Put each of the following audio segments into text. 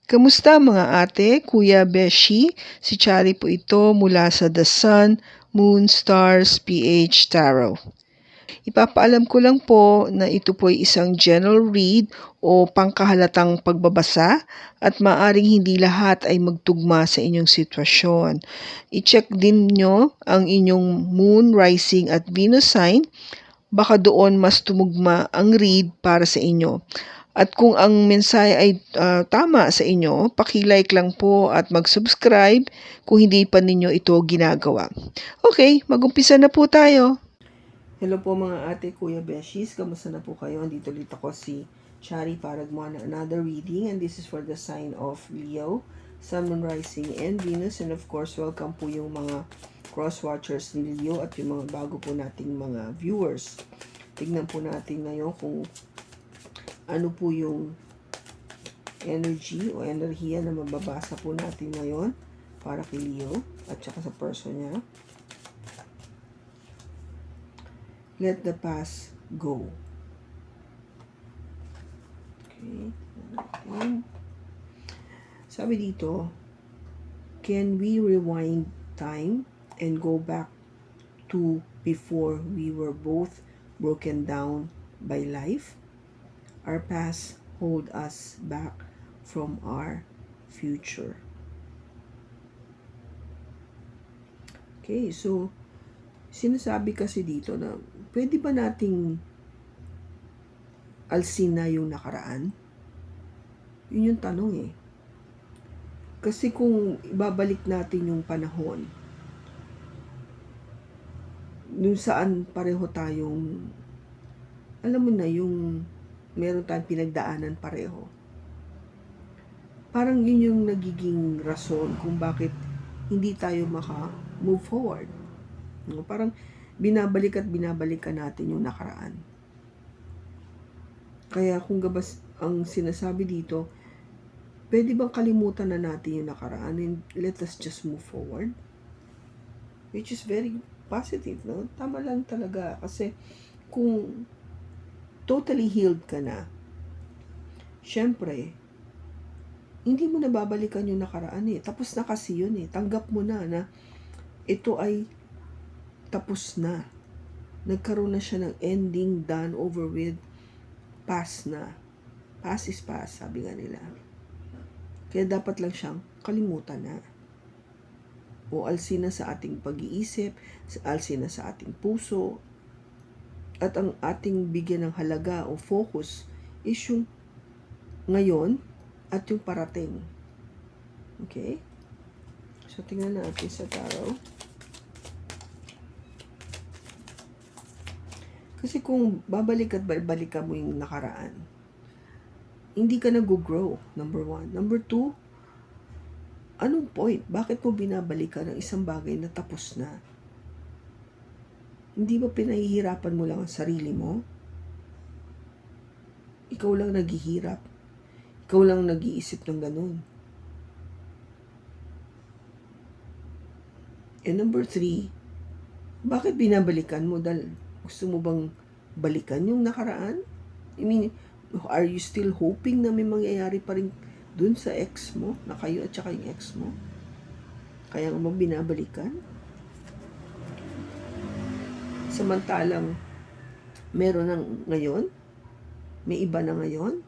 Kamusta mga ate, kuya, beshi? Si Chari po ito mula sa The Sun, Moon, Stars, PH Tarot. Ipapaalam ko lang po na ito po ay isang general read o pangkahalatang pagbabasa at maaring hindi lahat ay magtugma sa inyong sitwasyon. I-check din nyo ang inyong Moon, Rising at Venus sign. Baka doon mas tumugma ang read para sa inyo. At kung ang mensahe ay tama sa inyo, paki-like lang po at mag-subscribe kung hindi pa ninyo ito ginagawa. Okay, mag-umpisa na po tayo. Hello po mga ate, kuya, beshies. Kamusta na po kayo? Andito ulit ako si Chari para gumawa na another reading, and this is for the sign of Leo, Sun, Moon, Rising, and Venus. And of course, welcome po yung mga cross-watchers ni Leo at yung mga bago po nating mga viewers. Tignan po natin ngayon kung ano po yung energy o enerhiya na mababasa po natin ngayon para kay Leo at saka sa person niya. Let the past go. Okay. Sabi dito, can we rewind time and go back to before we were both broken down by life? Our past hold us back from our future. Okay, so sinasabi kasi dito na pwede ba nating alsin na yung nakaraan? Yun yung tanong eh. Kasi kung ibabalik natin yung panahon, nung saan pareho tayong, alam mo na, yung meron tayong pinagdaanan pareho. Parang yun yung nagiging rason kung bakit hindi tayo maka-move forward. No? Parang binabalik ka natin yung nakaraan. Kaya kung gabas ang sinasabi dito, pwede bang kalimutan na natin yung nakaraan and let us just move forward? Which is very positive, no? Tama lang talaga. Kasi kung totally healed ka na, syempre, hindi mo na babalikan yung nakaraan eh. Tapos na kasi yun eh. Tanggap mo na ito ay tapos na. Nagkaroon na siya ng ending, done, over with, past na. Past is past, sabi nga nila. Kaya dapat lang siyang kalimutan na. O alsin na sa ating pag-iisip, alsin na sa ating puso, at ang ating bigyan ng halaga o focus is yung ngayon at yung parating. Okay? So, tingnan natin sa tarot. Kasi kung babalik at balikan mo yung nakaraan, hindi ka nag-grow, number 1. Number 2, anong point? Bakit mo binabalikan ang isang bagay na tapos na? Hindi ba pinahihirapan mo lang ang sarili mo? Ikaw lang naghihirap. Ikaw lang nag-iisip ng ganun. And number 3, bakit binabalikan mo? Dahil gusto mo bang balikan yung nakaraan? I mean, are you still hoping na may mangyayari pa rin dun sa ex mo? Na kayo at saka yung ex mo? Kaya nga mo binabalikan? Samantalang meron ng ngayon? May iba na ngayon?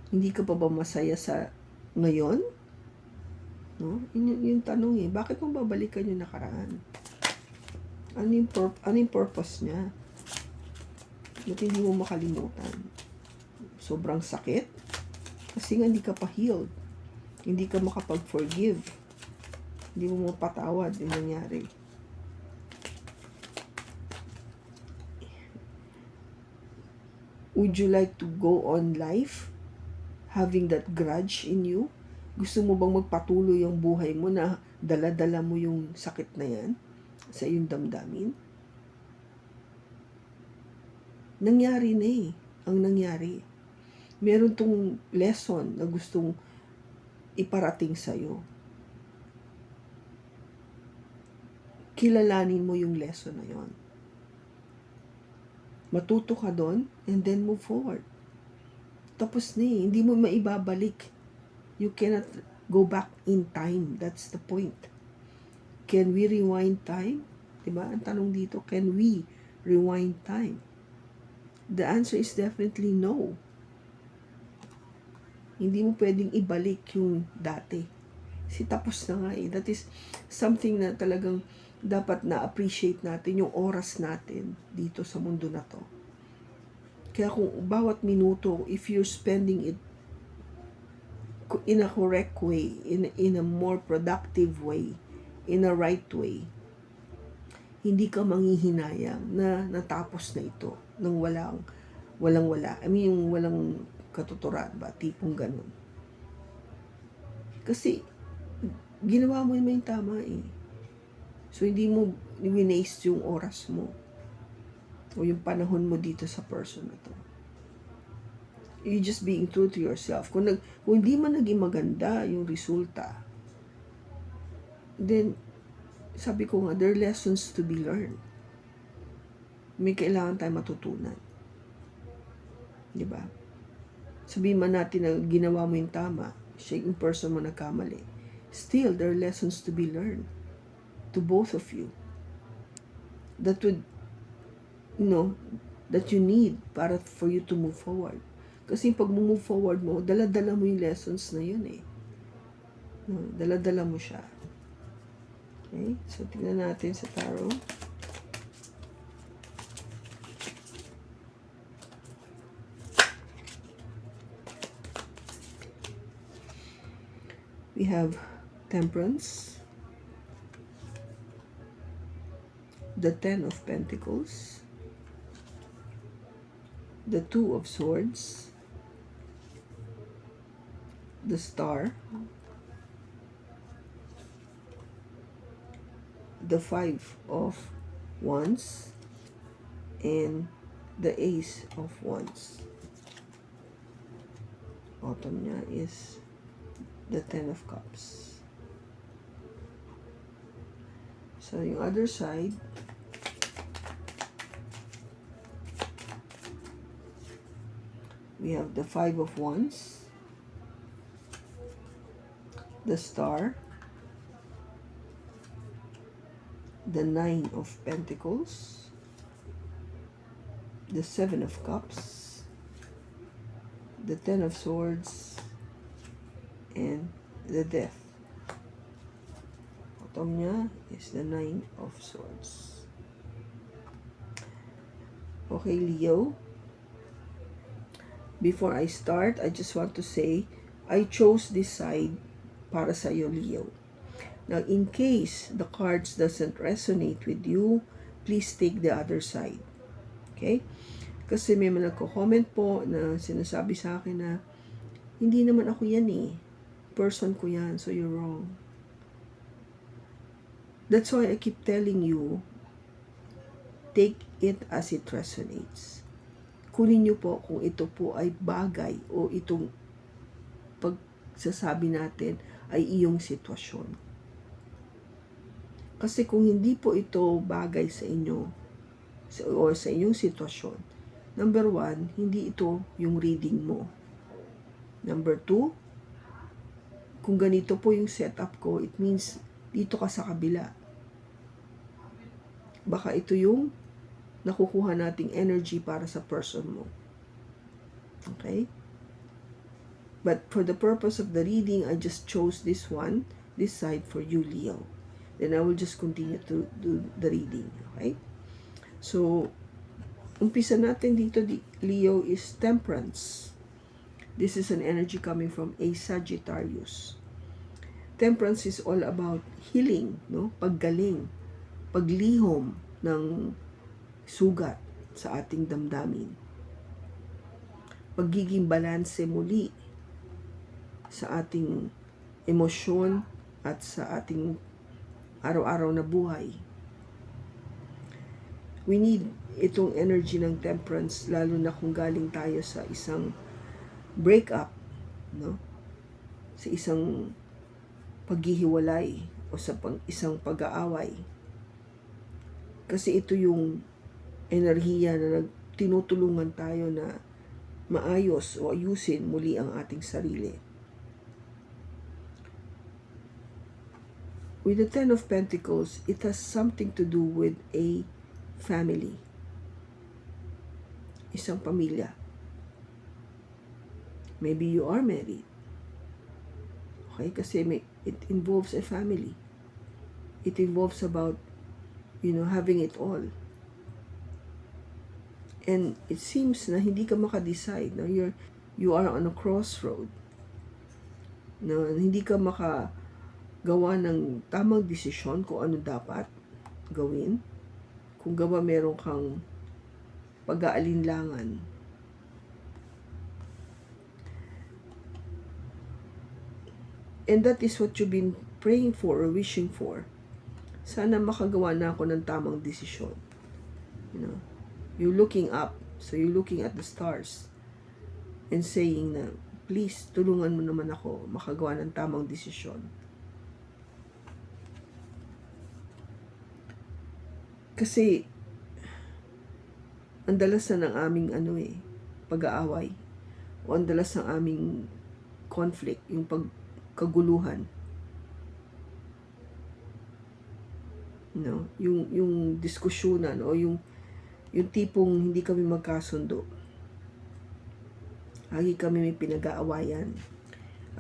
Hindi ka pa ba masaya sa ngayon? No? Yung tanong eh, bakit mo babalikan yung nakaraan? Ano yung purpose niya? Ba't hindi mo makalimutan? Sobrang sakit? Kasi nga hindi ka pa healed. Hindi ka makapag-forgive. Hindi mo mapatawad yung nangyari. Would you like to go on life having that grudge in you? Gusto mo bang magpatuloy yung buhay mo na dala-dala mo yung sakit na yan sa iyong damdamin? Nangyari na eh. Ang nangyari. Meron tong lesson na gustong iparating sa'yo. Kilalanin mo yung lesson na yon. Matuto ka doon and then move forward. Tapos na eh. Hindi mo maibabalik You cannot go back in time. That's the point. Can we rewind time? Diba? Ang tanong dito, can we rewind time? The answer is definitely no. Hindi mo pwedeng ibalik yung dati. Tapos na nga eh. That is something na talagang dapat na-appreciate natin, yung oras natin dito sa mundo na to. Kaya kung bawat minuto, if you're spending it in a correct way, in a more productive way, in a right way, hindi ka manghihinayang na natapos na ito nang walang-wala. I mean, yung walang katuturan ba? Tipong ganun. Kasi, ginawa mo yung tama eh. So, hindi mo winaste yung oras mo o yung panahon mo dito sa person na to. You're just being true to yourself. Kung hindi man naging maganda yung resulta, then, sabi ko nga, there are lessons to be learned. May kailangan tayo matutunan. Diba? Sabihin man natin na ginawa mo yung tama, siya yung person mo nagkamali. Still, there are lessons to be learned to both of you. That would, that you need for you to move forward. Kasi pag move forward mo, dala-dala mo yung lessons na yun eh. Dala-dala mo siya. Okay? So, tingnan natin sa tarot. We have Temperance, the 10 of Pentacles, the 2 of Swords, the Star, the 5 of Wands, and the Ace of Wands. Bottom niya is the 10 of Cups. So, yung other side, we have the 5 of Wands, the Star, the 9 of Pentacles, the 7 of Cups, the 10 of Swords, and the Death. Bottom niya is the 9 of Swords. Okay, Leo. Before I start, I just want to say, I chose this side para sa iyo, Leo. Now, in case the cards doesn't resonate with you, please take the other side. Okay? Kasi may mga nagko-comment po na sinasabi sa akin na, hindi naman ako yan eh. Person ko yan, so you're wrong. That's why I keep telling you, take it as it resonates. Kunin niyo po kung ito po ay bagay o itong pagsasabi natin ay iyong sitwasyon. Kasi kung hindi po ito bagay sa inyo o sa inyong sitwasyon, number 1, hindi ito yung reading mo. Number 2, kung ganito po yung setup ko, it means dito ka sa kabila. Baka ito yung nakukuha nating energy para sa person mo. Okay? But for the purpose of the reading, I just chose this side for you, Leo. Then I will just continue to do the reading. Okay? So, umpisa natin dito, Leo, is Temperance. This is an energy coming from a Sagittarius. Temperance is all about healing, no? Paggaling, paglihom ng sugat sa ating damdamin. Pagiging balanse muli sa ating emosyon at sa ating araw-araw na buhay. We need itong energy ng Temperance, lalo na kung galing tayo sa isang breakup, no? Sa isang paghihiwalay o sa isang pag-aaway. Kasi ito yung enerhiya na tinutulungan tayo na maayos o ayusin muli ang ating sarili. with the Ten of Pentacles, it has something to do with a family. Isang pamilya. Maybe you are married. Okay? Kasi it involves a family. It involves about, having it all. And it seems na hindi ka makadecide. No? You are on a crossroad. No? Hindi ka makagawa ng tamang desisyon kung ano dapat gawin. Kung gawa meron kang pag-aalinlangan. And that is what you've been praying for or wishing for. Sana makagawa na ako ng tamang desisyon. You're looking up. So you're looking at the stars and saying na, please, tulungan mo naman ako makagawa ng tamang desisyon. Kasi, ang dalas na ng aming pag-aaway. O ang dalas ng aming conflict, yung pagkaguluhan. Yung diskusyonan o yung tipong hindi kami magkasundo. Lagi kami may pinag-aawayan.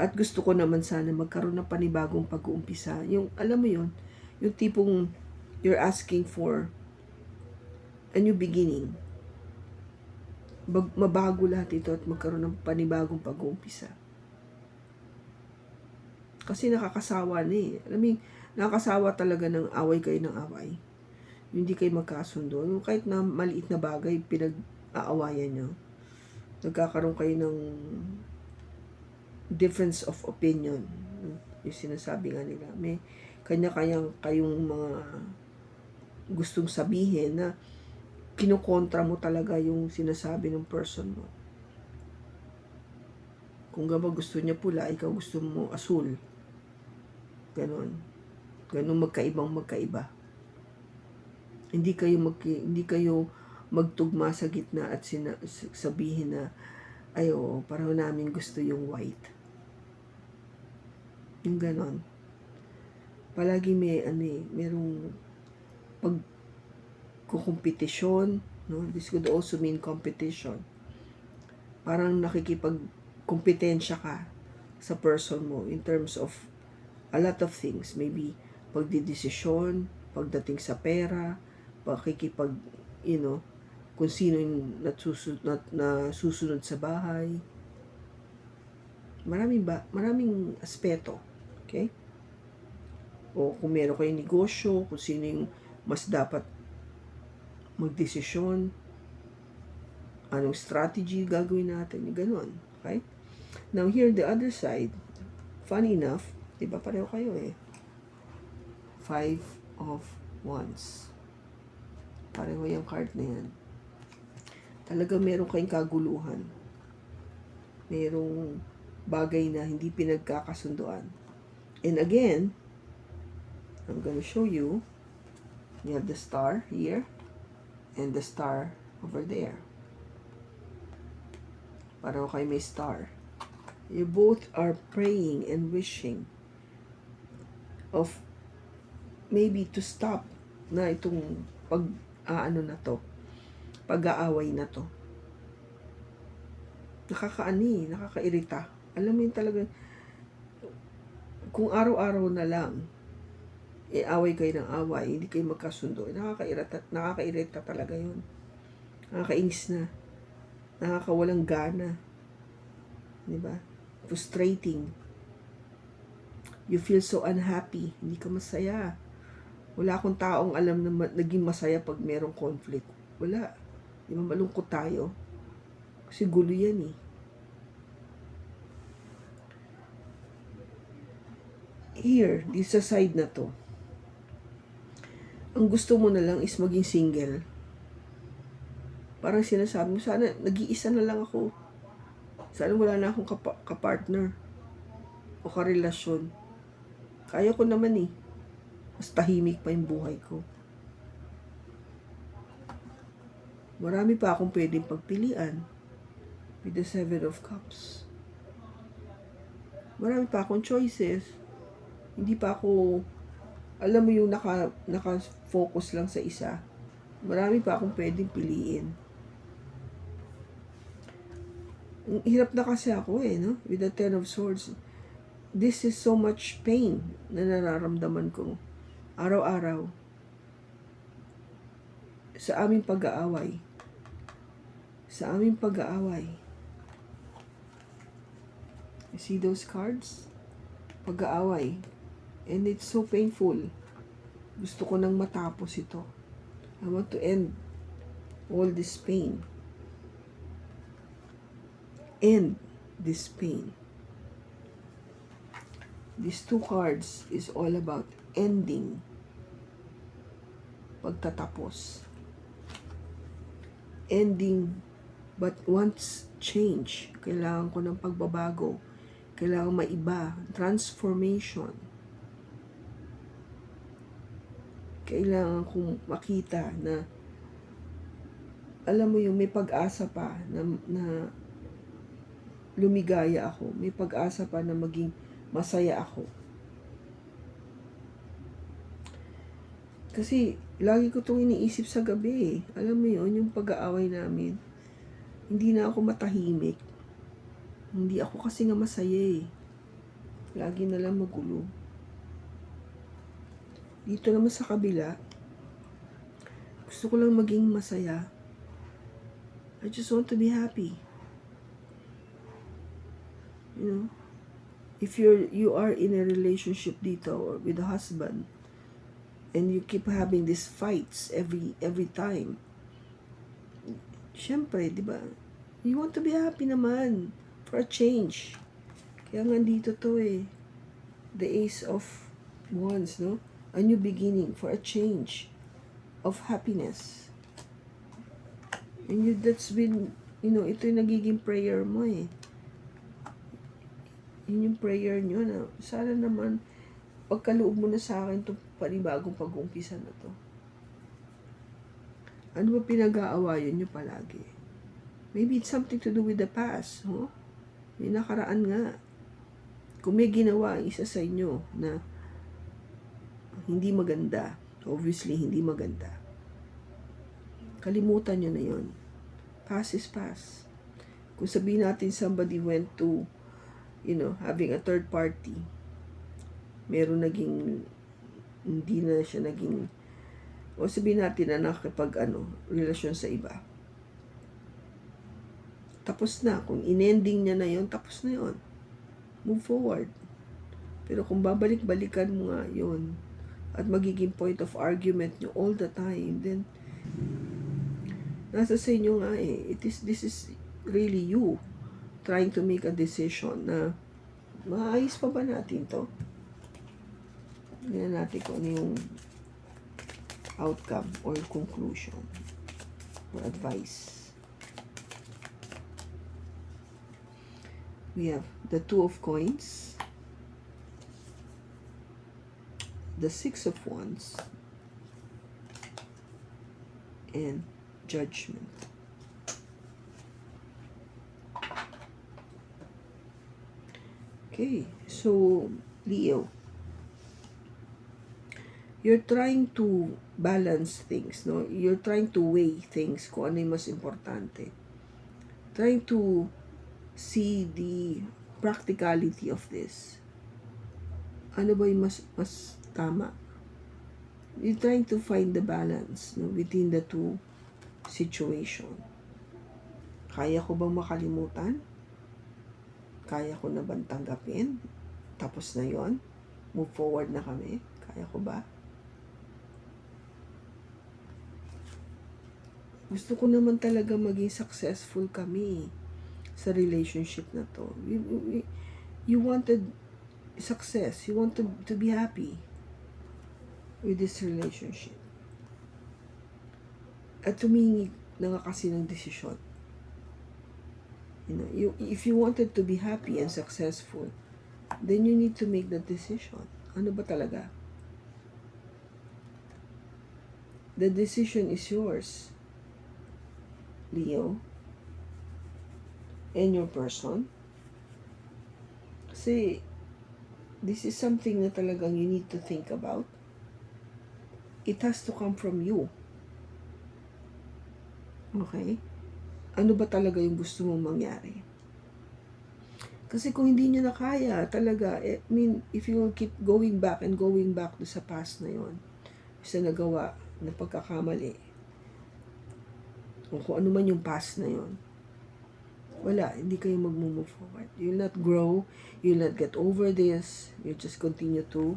At gusto ko naman sana magkaroon ng panibagong pag-uumpisa. Yung, alam mo yun, yung tipong you're asking for a new beginning. Mabago lahat ito at magkaroon ng panibagong pag-uumpisa. Kasi nakakasawa na eh. Alam mo, nakakasawa talaga ng away kayo ng away. Hindi kayo magkasundo. Kahit na maliit na bagay, pinag-aawayan nyo. Nagkakaroon kayo ng difference of opinion. Yung sinasabi nga nila. May kayong mga gustong sabihin na kinukontra mo talaga yung sinasabi ng person mo. Kung gaba gusto niya pula, ikaw gusto mo asul. Ganon. Ganon magkaiba. Hindi kayo magtugma sa gitna at sabihin na pareho namin gusto yung white. Yung ganon. Palagi merong pagkukompetisyon, no? This could also mean competition. Parang nakikipagkompetensya ka sa person mo in terms of a lot of things. Maybe pagdidesisyon, pagdating sa pera, kung sino yung nasusunod sa bahay. Maraming aspeto. Okay? O kung meron kayong negosyo, kung sino yung mas dapat magdesisyon, anong strategy gagawin natin, gano'n. Okay? Now here, the other side, funny enough, diba pareho kayo eh. 5 of Wands. Pareho yung card na yan. Talaga meron kayong kaguluhan. Merong bagay na hindi pinagkakasunduan. And again, I'm gonna show you. You have the star here and the star over there. Pareho kayo may star. You both are praying and wishing of maybe to stop na itong pag-aaway na to. Nakakairita. Alam mo yun talaga, kung araw-araw na lang, away kayo ng away, hindi kayo magkasundo, nakakairita talaga yun. Nakakainis na. Nakakawalang gana. Diba? Frustrating. You feel so unhappy. Hindi ka masaya. Wala akong taong alam na naging masaya pag merong conflict. Wala. Di ba malungkot tayo? Kasi gulo yan eh. Here, this side na to. Ang gusto mo na lang is maging single. Parang sinasabi mo, sana nag-iisa na lang ako. Sana wala na akong kapartner o karelasyon. Kaya ko naman eh. Mas tahimik pa yung buhay ko. Marami pa akong pwedeng pagpilian with the 7 of Cups. Marami pa akong choices. Hindi pa ako Alam mo yung naka-focus lang sa isa. Marami pa akong pwedeng piliin. Hirap na kasi ako no? With the Ten of Swords. This is so much pain na nararamdaman ko araw-araw sa aming pag-aaway. Sa aming pag-aaway. You see those cards? Pag-aaway. And it's so painful. Gusto ko nang matapos ito. I want to end all this pain. End this pain. These two cards is all about ending. Pagtatapos. Ending, but wants change. Kailangan ko ng pagbabago. Kailangan maiba. Transformation. Kailangan kong makita na alam mo yung may pag-asa pa na lumigaya ako. May pag-asa pa na maging masaya ako. Kasi lagi ko itong iniisip sa gabi. Alam mo yun, yung pag-aaway namin. Hindi na ako matahimik. Hindi ako kasi nga masaya Lagi na lang magulo. Dito naman sa kabila, gusto ko lang maging masaya. I just want to be happy. You know, if you are in a relationship dito or with a husband and you keep having these fights every time, syempre, di ba? You want to be happy naman for a change. Kaya nga dito to the Ace of Wands, no? A new beginning for a change of happiness. And that's been, ito yung nagiging prayer mo Yun yung prayer nyo na sana naman pagkaloob mo na sa akin itong panibagong pag-uumpisa na to. Ano ba pinag-aawayan nyo palagi? Maybe it's something to do with the past, no? May nakaraan nga. Kung may ginawa ang isa sa inyo na hindi maganda, obviously hindi maganda, kalimutan nyo na yon. Past is past. Kung sabihin natin somebody went to having a third party, meron naging, hindi na siya naging, o sabihin natin na relasyon sa iba. Tapos na. Kung inending niya na yon, tapos na yon. Move forward. Pero kung babalik-balikan mo nga yon, at magiging point of argument nyo all the time, then, nasa sa inyo nga this is really you trying to make a decision na maayos pa ba natin to? Tingnan natin kung ano yung outcome or conclusion or advice. We have the Two of Coins, the Six of Wands, and Judgment. Okay, so Leo, you're trying to balance things, no? You're trying to weigh things kung ano yung mas importante. Trying to see the practicality of this. Ano ba yung mas tama? You're trying to find the balance, no, within the two situation. Kaya ko bang makalimutan? Kaya ko na bang tanggapin? Tapos na yon? Move forward na kami? Kaya ko ba? Gusto ko naman talaga maging successful kami sa relationship na to. You wanted success. You want to be happy with this relationship. At tumingin na nga kasi ng desisyon. If you wanted to be happy and successful, then you need to make that decision. Ano ba talaga? The decision is yours, Leo, and your person. Kasi this is something na talagang you need to think about. It has to come from you. Okay? Ano ba talaga yung gusto mong mangyari? Kasi kung hindi nyo na kaya, talaga, I mean, if you will keep going back and going back to sa past na yon, sa nagawa na pagkakamali, o kung ano man yung past na yon, wala, hindi kayo mag-move forward. You'll not grow, you'll not get over this, you just continue to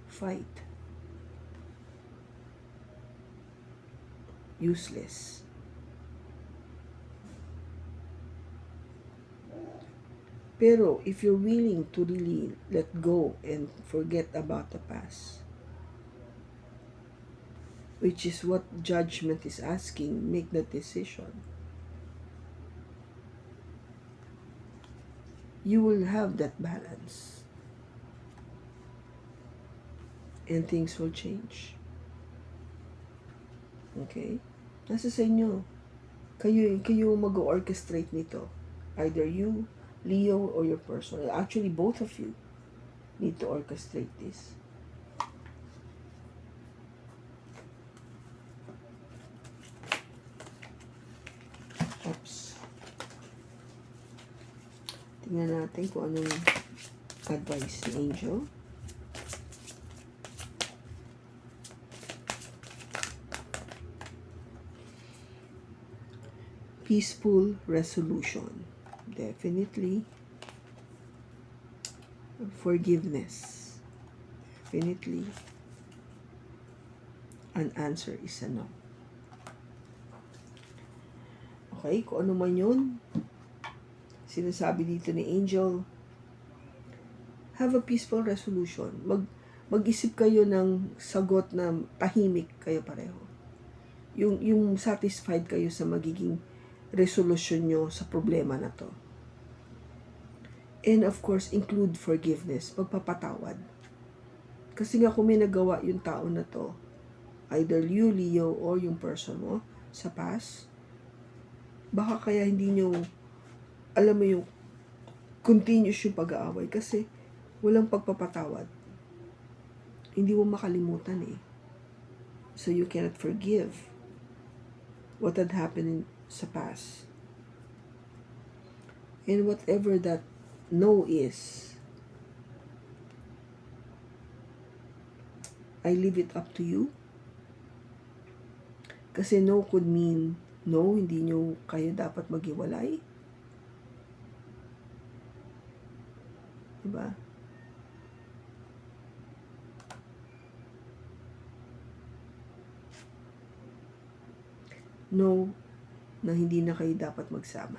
fight. Useless. Pero if you're willing to really let go and forget about the past, which is what judgment is asking, make that decision. You will have that balance. And things will change. Okay? Nasa sa inyo. Kayo mag-orchestrate nito. Either you, Leo, or your person. Actually, both of you need to orchestrate this. Oops. Tingnan natin kung anong advice ni Angel. Peaceful resolution. Definitely. Forgiveness. Definitely. An answer is a no. Okay, kung ano man yun, sinasabi dito ni Angel, have a peaceful resolution. Mag-isip kayo ng sagot na tahimik kayo pareho. Yung satisfied kayo sa magiging resolution nyo sa problema na to. And of course, include forgiveness, pagpapatawad. Kasi nga kung may nagawa yung tao na to, either you, Leo, or yung person mo sa past, baka kaya hindi nyo, alam mo yung continuous yung pag-aaway kasi walang pagpapatawad. Hindi mo makalimutan eh. So you cannot forgive what had happened sa past. And whatever that no is, I leave it up to you. Kasi no could mean no, hindi nyo kayo dapat maghiwalay. Diba? No, na hindi na kayo dapat magsama.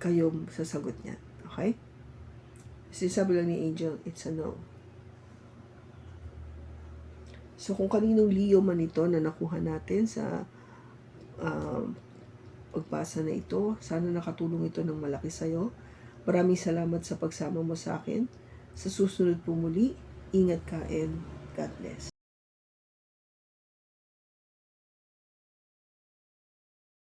Kayo sasagot niyan. Okay? Sinasabi lang ni Angel, it's a no. So, kung kaninong Leo man ito na nakuha natin sa pagbasa na ito, sana nakatulong ito ng malaki sa'yo. Maraming salamat sa pagsama mo sa akin. Sa susunod po muli, ingat ka and God bless.